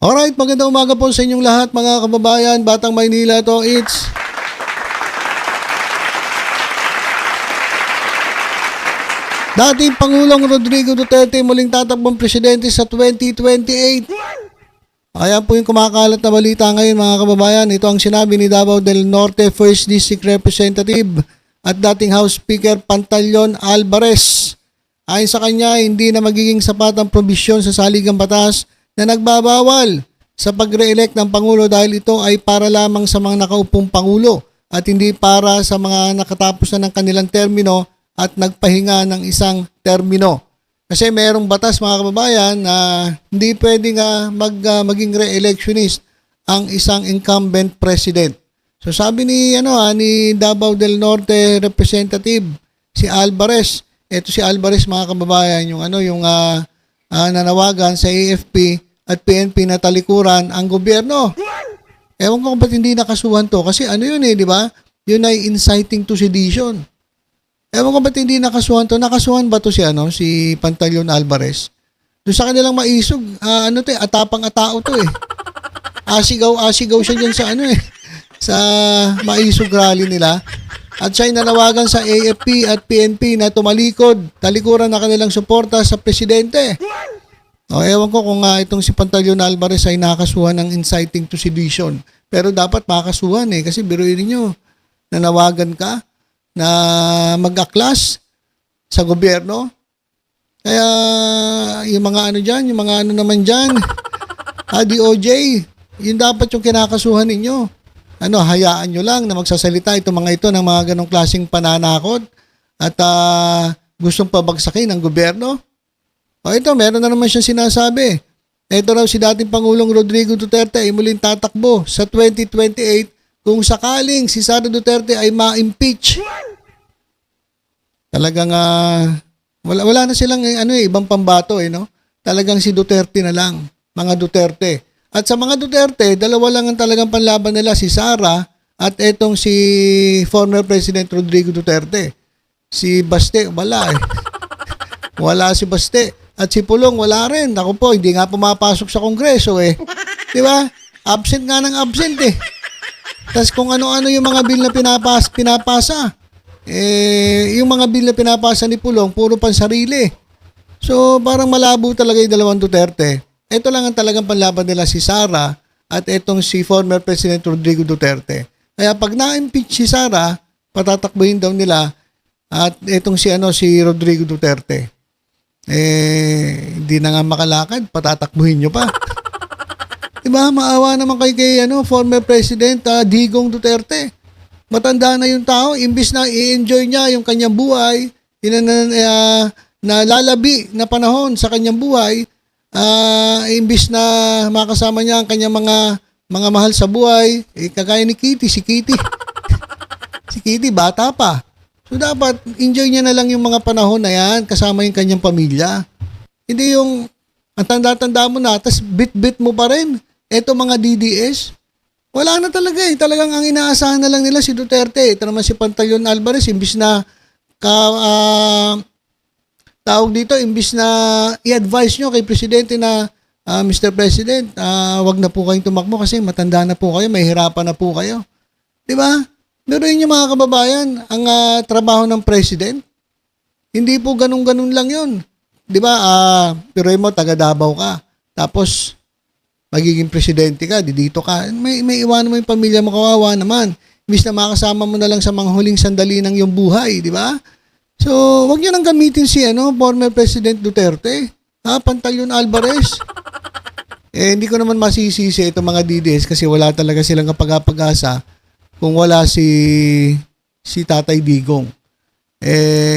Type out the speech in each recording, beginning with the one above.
Alright, magandang umaga po sa inyong lahat mga kababayan. Batang Maynila to, it's dating Pangulong Rodrigo Duterte muling tatakbong presidente sa 2028. Ayan po yung kumakalat na balita ngayon mga kababayan. Ito ang sinabi ni Davao del Norte 1st District Representative at dating House Speaker Pantaleon Alvarez. Ayon sa kanya, hindi na magiging sapat ang probisyon sa saligang batas na nagbabawal sa pag-re-elect ng Pangulo dahil ito ay para lamang sa mga nakaupong Pangulo at hindi para sa mga nakatapos na ng kanilang termino at nagpahinga ng isang termino. Kasi mayroong batas mga kababayan na hindi pwedeng maging re-electionist ang isang incumbent president. So sabi ni Davao del Norte Representative si Alvarez, ito si Alvarez mga kababayan yung nanawagan sa AFP at PNP na talikuran ang gobyerno. Ewan ko kung ba't hindi nakasuhan to kasi di ba? Yun ay inciting to sedition. Ewan ko ba't hindi nakasuhan to. Nakasuhan ba to si Pantaleon Alvarez? Doon sa kanilang maisog, atapang-atao to eh. Asigaw siya dyan sa maisog rally nila. At siya'y nanawagan sa AFP at PNP na talikuran na kanilang suporta sa presidente. Ewan ko kung itong si Pantaleon Alvarez ay nakasuhan ng inciting to sedition. Pero dapat makasuhan kasi biruin niyo, nanawagan ka na mag-aklas sa gobyerno. Kaya yung mga yung mga naman dyan, DOJ, yun dapat yung kinakasuhan ninyo. Hayaan nyo lang na magsasalita itong mga ito ng mga ganong klaseng pananakot at gustong pabagsakin ang gobyerno. Ito, meron na naman siyang sinasabi. Ito raw si dating Pangulong Rodrigo Duterte ay muling tatakbo sa 2028 kung sakaling si Sara Duterte ay ma-impeach. Talagang wala na silang ibang pambato no? Talagang si Duterte na lang, mga Duterte. At sa mga Duterte, dalawa lang ang talagang panlaban nila, si Sara at etong si former President Rodrigo Duterte. Si Baste, wala Wala si Baste. At si Pulong, wala rin. Ako po, hindi nga pumapasok sa Kongreso Di ba? Absent nga ng absent Tapos kung ano-ano yung mga bill na pinapasa. Yung mga bill na pinapasa ni Pulong, puro pansarili. So, parang malabo talaga yung dalawang Duterte. Ito lang ang talagang panlaban nila si Sara at itong si former President Rodrigo Duterte. Kaya pag na-impeach si Sara, patatakbuhin daw nila at itong si Rodrigo Duterte. Hindi na nga makalakad, patatakbuhin nyo pa. Diba, maawa naman kay former President Digong Duterte. Matanda na yung tao, imbis na i-enjoy niya yung kanyang buhay, nalalabi na panahon sa kanyang buhay, imbis na makasama niya ang kanyang mga mahal sa buhay, kagaya ni Kitty, si Kitty. Si Kitty, bata pa. So dapat enjoy niya na lang yung mga panahon na yan kasama yung kanyang pamilya. Hindi yung ang tanda-tanda mo na tapos bit-bit mo pa rin. Eto mga DDS, wala na talaga Talagang ang inaasahan na lang nila si Duterte. Ito naman si Pantaleon Alvarez, imbis na imbis na i-advise nyo kay Presidente na Mr. President, wag na po kayong tumakbo kasi matanda na po kayo, may hirapan na po kayo. Di ba? Pero yun yung mga kababayan, ang trabaho ng President, hindi po ganun-ganun lang yun. Di ba? Pero mo, taga Davao ka. Tapos, magiging presidente ka, dito ka. May iwanan mo yung pamilya mo, kawawa naman. Imbis na makasama mo na lang sa mga huling sandali ng iyong buhay, di ba? So, wag niyo nang gamitin si former President Duterte. Pantaleon Alvarez. Hindi ko naman masisisi itong mga DDS kasi wala talaga silang kapag-asa kung wala si Tatay Digong.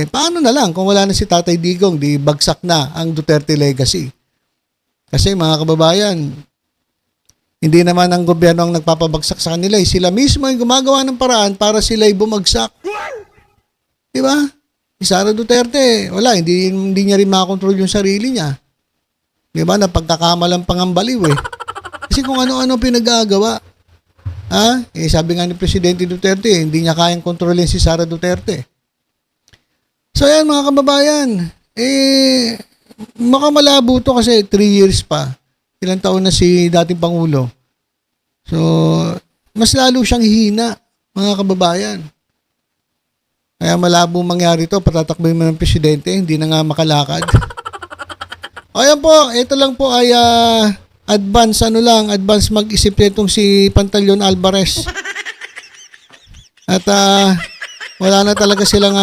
Paano na lang kung wala na si Tatay Digong, di bagsak na ang Duterte legacy. Kasi mga kababayan, hindi naman ang gobyerno ang nagpapabagsak sa kanila. Sila mismo yung gumagawa ng paraan para sila'y bumagsak. Di ba? Si Sara Duterte, hindi niya rin makakontrol yung sarili niya. Di ba? Napagkakamalang pangambaliw Kasi kung ano-ano pinagagawa. Sabi nga ni Presidente Duterte, hindi niya kayang kontrolin si Sara Duterte. So yan mga kababayan, Makamalabo to kasi 3 years pa. Ilang taon na si dating Pangulo. So, mas lalo siyang hihina, mga kababayan. Kaya malabo mangyari to, patatakboy mo ng presidente, hindi na nga makalakad. O yan po, ito lang po ay advance mag-isip nitong si Pantaleon Alvarez. At wala na talaga silang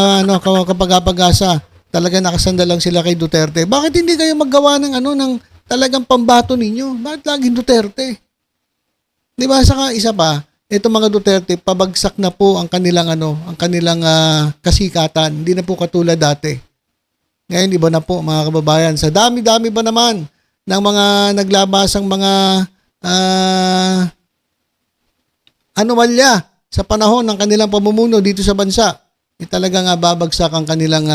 kapag-apag-asa. Talaga nakasandal lang sila kay Duterte. Bakit hindi kayo maggawa ng ng talagang pambato ninyo? Bakit laging Duterte? Di ba? Saka isa pa, itong mga Duterte, pabagsak na po ang kanilang kasikatan. Hindi na po katulad dati. Ngayon, iba na po mga kababayan. Sa dami-dami ba naman ng mga naglabasang mga anomalya sa panahon ng kanilang pamumuno dito sa bansa. Talagang babagsak ang kanilang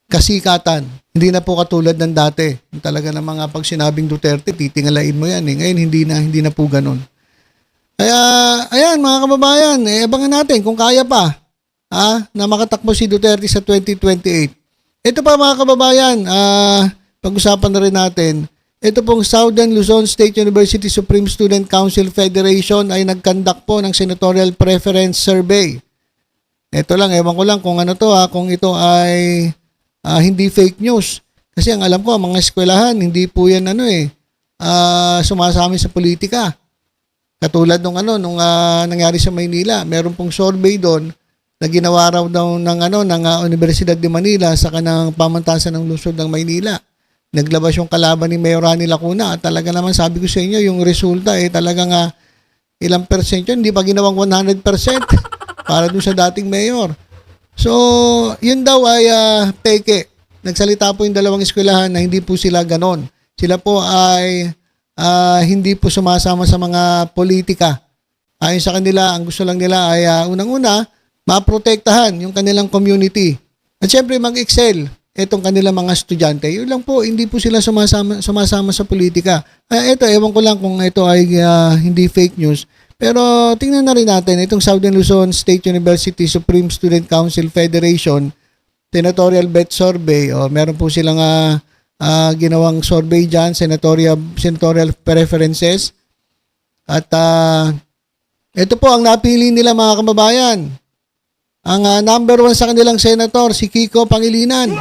kasikatan. Hindi na po katulad ng dati. Talaga ng mga pag sinabing Duterte, titingalain mo yan. Ngayon, hindi na po ganun. Kaya, ayan mga kababayan, abangan natin kung kaya pa na makatakbo si Duterte sa 2028. Ito pa mga kababayan, pag-usapan na rin natin, ito pong Southern Luzon State University Supreme Student Council Federation ay nag-conduct po ng Senatorial Preference Survey. Ito lang, ewan ko lang kung kung ito ay hindi fake news. Kasi ang alam ko, mga eskwelahan, hindi po yan sumasama sa politika. Katulad nung nangyari sa Maynila, meron pong survey doon na ginawa raw daw ng Universidad de Manila sa kanang pamantasan ng lungsod ng Maynila. Naglabas yung kalaban ni Mayor Rani Lacuna at talaga naman sabi ko sa inyo, yung resulta talagang ilang percent yun, hindi pa ginawang 100% para dun sa dating mayor. So, yun daw ay peke. Nagsalita po yung dalawang eskwelahan na hindi po sila ganon. Sila po ay hindi po sumasama sa mga politika. Ayon sa kanila, ang gusto lang nila ay unang-una, maprotektahan yung kanilang community. At syempre mag-excel itong kanilang mga estudyante. Yun lang po, hindi po sila sumasama sa politika. Ito, ewan ko lang kung ito ay hindi fake news. Pero tingnan na rin natin, itong Southern Luzon State University Supreme Student Council Federation Senatorial Bet Survey. Meron po silang ginawang survey dyan, senatorial preferences. At ito po ang napili nila mga kababayan. Ang number 1 sa kanilang senator, si Kiko Pangilinan.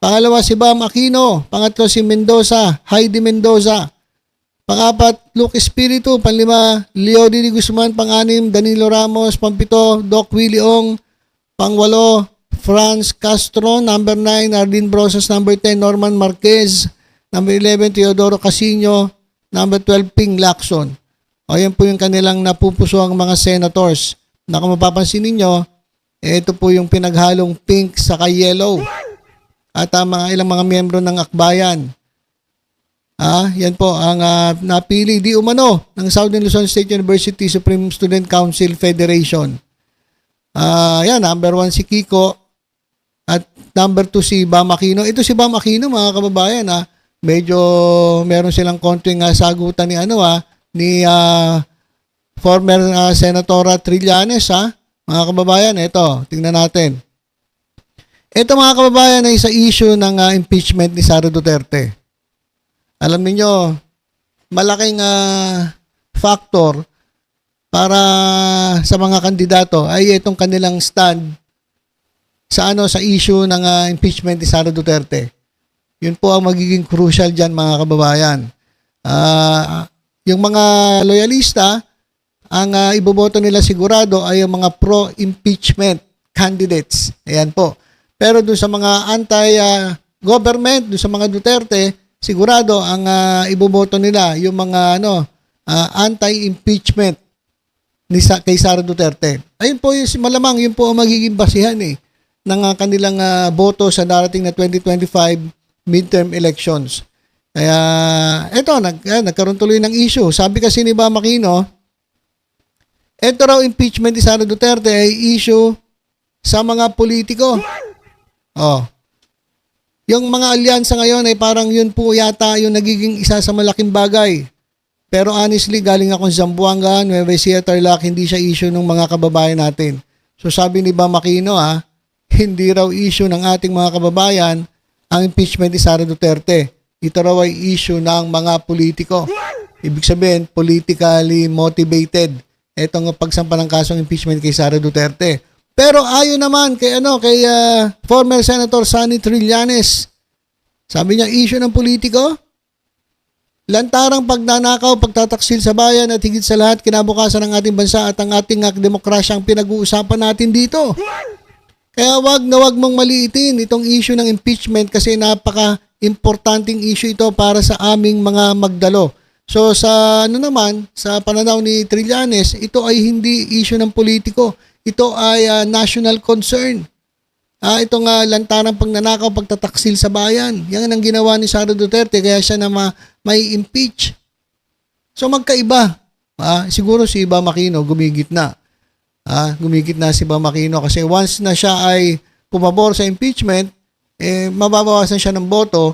Pangalawa, si Bam Aquino. Pangatlo, si Mendoza, Heidi Mendoza. Pangapat, Luke Espiritu. Panlima, Leo Didi Guzman. Panganim, Danilo Ramos. Pampito, Doc Willie Ong. Pangwalo, Franz Castro. Number 9, Arlene Brosas. Number 10, Norman Marquez. Number 11, Teodoro Casino. Number 12, Ping Lacson. Yan po yung kanilang napupusuang mga senators. Na kung mapapansin ninyo, ito po yung pinaghalong pink sa yellow. At mga ilang mga miyembro ng akbayan. Yan po ang napili di umano ng Southern Luzon State University Supreme Student Council Federation. Yan, number 1 si Kiko at number 2 si Bam Aquino. Ito si Bam Aquino mga kababayan medyo meron silang konting sagutan ni former Senatora Trillanes mga kababayan. Ito, tingnan natin. Ito mga kababayan ay sa issue ng impeachment ni Sara Duterte. Alam niyo, malaking factor para sa mga kandidato ay itong kanilang stand sa issue ng impeachment ni Sara Duterte. Yun po ang magiging crucial diyan mga kababayan. Yung mga loyalista, ang iboboto nila sigurado ay yung mga pro-impeachment candidates. Ayan po. Pero doon sa mga anti-government, doon sa mga Duterte, sigurado ang iboboto nila yung mga anti-impeachment kay Sara Duterte. Ayun po yung malamang yun po ang magiging basihan ng kanilang boto sa darating na 2025 midterm elections. Kaya eto nagkaroon tuloy ng issue. Sabi kasi ni Bam Aquino, eto raw impeachment ni Sara Duterte ay issue sa mga politiko. Yung mga alyansa ngayon ay parang yun po yata yung nagiging isa sa malaking bagay. Pero honestly, galing ako sa Zamboanga, Nueva Ecija, Tarlac, hindi siya issue ng mga kababayan natin. So sabi ni Bam Aquino, hindi raw issue ng ating mga kababayan ang impeachment ni Sara Duterte. Ito raw ay issue ng mga politiko. Ibig sabihin, politically motivated itong pagsampa ng kasong impeachment kay Sara Duterte. Pero ayon naman kay former Senator Sonny Trillanes. Sabi niya, issue ng politiko, lantarang pagnanakaw, pagtataksil sa bayan at higit sa lahat kinabukasan ng ating bansa at ang ating demokrasya ang pinag-uusapan natin dito. Kaya wag na wag mong maliitin itong issue ng impeachment kasi napaka-importanting issue ito para sa aming mga magdalo. So sa sa pananaw ni Trillanes, ito ay hindi issue ng politiko. Ito ay national concern. Itong lantarang pagnanakaw, pagtataksil sa bayan. Yan ang ginawa ni Sara Duterte kaya siya na may impeach. So magkaiba. Siguro si Iba Aquino gumigit na. Gumigit na si Iba Aquino kasi once na siya ay pumabor sa impeachment, mababawasan siya ng boto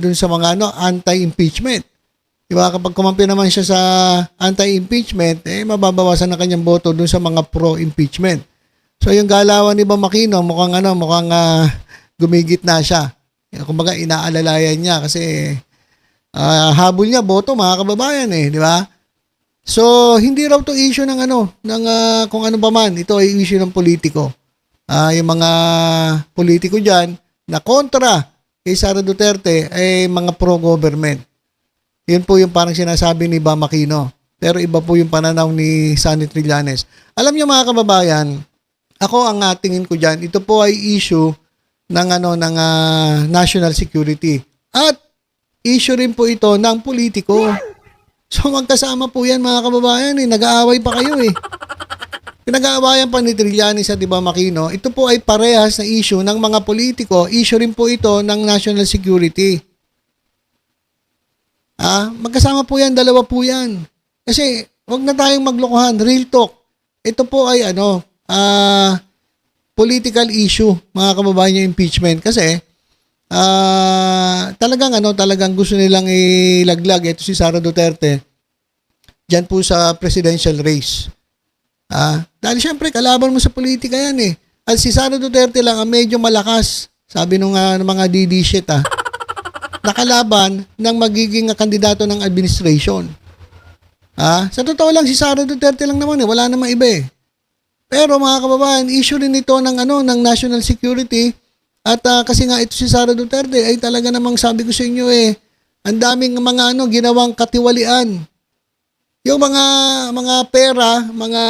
dun sa mga anti-impeachment. Diba? Kapag kumampi naman siya sa anti-impeachment, mababawasan na kanyang boto dun sa mga pro-impeachment. So yung galawan ni Iba Aquino mukhang gumigit na siya. Kumbaga inaalalayan niya kasi habol niya boto mga kababayan di ba? So hindi raw to issue ng kung ano ba man, ito ay issue ng politiko. Yung mga politiko diyan na kontra kay Sara Duterte ay mga pro-government. Yun po yung parang sinasabi ni Iba Aquino. Pero iba po yung pananaw ni Sonny Trillanes. Alam niyo mga kababayan, ako ang tingin ko diyan, ito po ay issue ng national security. At issue rin po ito ng politiko. So magkasama po yan mga kababayan, nag-aaway pa kayo Pinag-aawayan pa ni Trillanes at Iba Aquino. Ito po ay parehas na issue ng mga politiko. Issue rin po ito ng national security. Magkasama po yan, dalawa po yan. Kasi wag na tayong maglokohan, real talk. Ito po ay political issue, mga kababayan, yung impeachment kasi talagang gusto nilang ilaglag ito si Sara Duterte diyan po sa presidential race. Dahil syempre kalaban mo sa politika yan At si Sara Duterte lang ang medyo malakas, sabi nung mga DD shit nakalaban ng magiging kandidato ng administration. Sa totoo lang si Sara Duterte lang naman wala namang iba Pero mga kababayan, issue rin ito ng national security at kasi nga ito si Sara Duterte ay talaga namang sabi ko sa inyo ang daming mga ginawang katiwalian. Yung mga pera, mga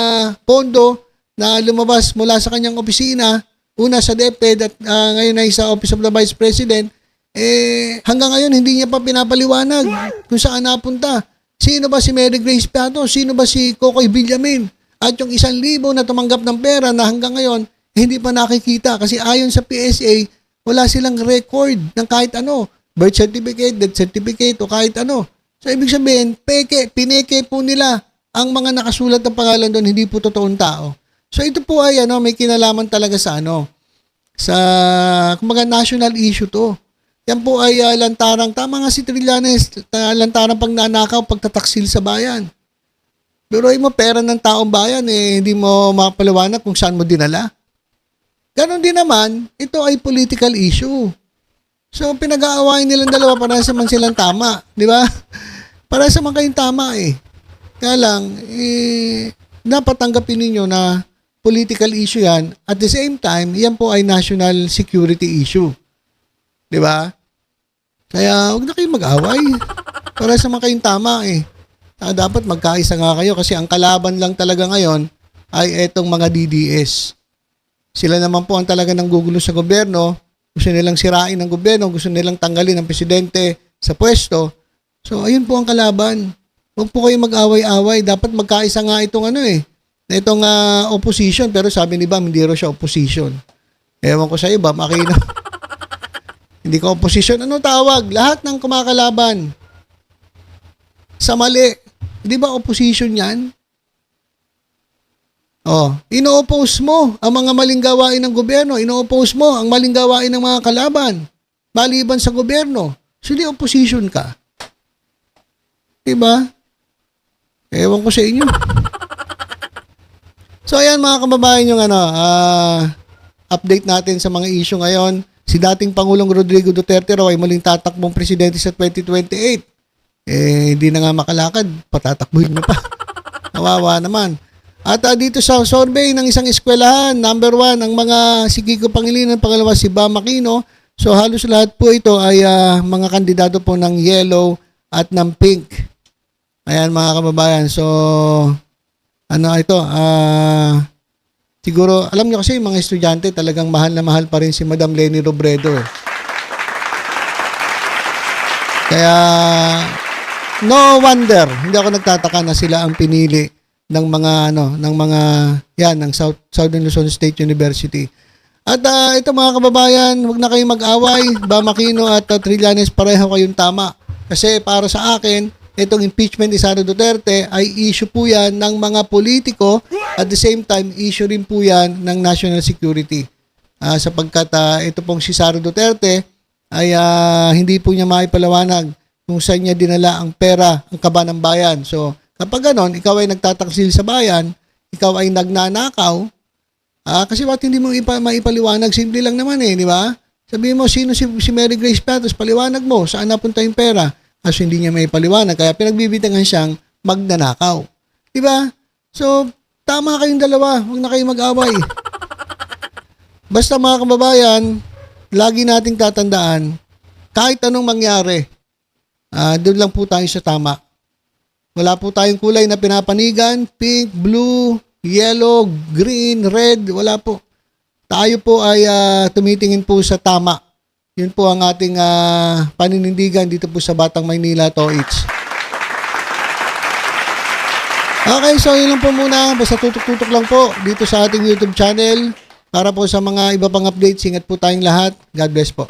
pondo na lumabas mula sa kanyang opisina, una sa DepEd at ngayon ay sa Office of the Vice President, hanggang ngayon hindi niya pa pinapaliwanag kung saan napunta. Sino ba si Mary Grace Piato? Sino ba si Cocoy Villamin? At yung 1,000 na tumanggap ng pera na hanggang ngayon, hindi pa nakikita. Kasi ayon sa PSA, wala silang record ng kahit birth certificate, death certificate, o kahit So, ibig sabihin, pineke po nila ang mga nakasulat ng pangalan doon, hindi po totoong tao. So, ito po ay may kinalaman talaga sa kumbaga national issue to. Yan po ay lantarang, tama nga si Trillanes, lantarang pagnanakaw, pagtataksil sa bayan. Pero mo pera ng taong bayan hindi mo mapaliwanag kung saan mo dinala. Ganon din naman, ito ay political issue. So pinag-aawayan nilang dalawa para sa man silang tama, di ba? Para sa man kayong tama Kaya lang dapat tanggapin ninyo na political issue yan. At the same time, yan po ay national security issue. Di ba? Kaya huwag na kayong mag-away. Para sa man kayong tama dapat magkaisa nga kayo kasi ang kalaban lang talaga ngayon ay etong mga DDS. Sila naman po ang talaga nanggugulo sa gobyerno. Gusto nilang sirain ang gobyerno, gusto nilang tanggalin ang presidente sa pwesto. So ayun po ang kalaban. Huwag po kayong mag-away-away. Dapat magkaisa nga itong itong opposition. Pero sabi ni Bam, hindi raw siya opposition. Ewan ko sa iyo, Bam Aquino. Hindi ka opposition. Anong tawag? Lahat ng kumakalaban sa mali. Di ba opposition yan? Ino-oppose mo ang mga maling gawain ng gobyerno. Ino-oppose mo ang maling gawain ng mga kalaban. Maliban sa gobyerno. So di opposition ka. Di ba? Ewan ko sa inyo. So ayan mga kababayan yung update natin sa mga issue ngayon si dating Pangulong Rodrigo Duterte raw ay muling tatakbong presidente sa 2028. Hindi na nga makalakad, patatakbuhin mo pa. Kawawa naman. At dito sa survey ng isang eskwelahan, number 1, ang mga si Kiko Pangilinan, pangalawa si Bam Aquino. So halos lahat po ito ay mga kandidato po ng yellow at ng pink. Ayan mga kababayan. So, siguro, alam nyo kasi mga estudyante talagang mahal na mahal pa rin si Madam Leni Robredo. Kaya, no wonder, hindi ako nagtataka na sila ang pinili ng mga ng Southern Luzon State University. At ito mga kababayan, huwag na kayong mag-away. Bam Aquino at Trillanes, pareho kayong tama. Kasi para sa akin, itong impeachment ni Sara Duterte ay issue po yan ng mga politiko, at the same time, issue rin po yan ng national security. Sapagkat ito pong si Sara Duterte ay hindi po niya maipalawanag kung saan niya dinala ang pera, ang kaba ng bayan. So, kapag ganon, ikaw ay nagtataksil sa bayan, ikaw ay nagnanakaw, kasi bakit hindi mo maipaliwanag? Simple lang naman di ba? Sabihin mo, sino si Mary Grace Piatos? Paliwanag mo, saan napunta yung pera? Kasi hindi niya maipaliwanag, kaya pinagbibitangan siyang magnanakaw. Di ba? So, tama kayong dalawa, huwag na kayong mag-away. Basta mga kababayan, lagi nating tatandaan, kahit anong mangyari, doon lang po tayo sa tama. Wala po tayong kulay na pinapanigan, pink, blue, yellow, green, red, wala po. Tayo po ay tumitingin po sa tama. Yun po ang ating paninindigan dito po sa Batang Maynila Toits. Okay, so yun lang po muna. Basta tutok-tutok lang po dito sa ating YouTube channel. Para po sa mga iba pang updates, ingat po tayong lahat. God bless po.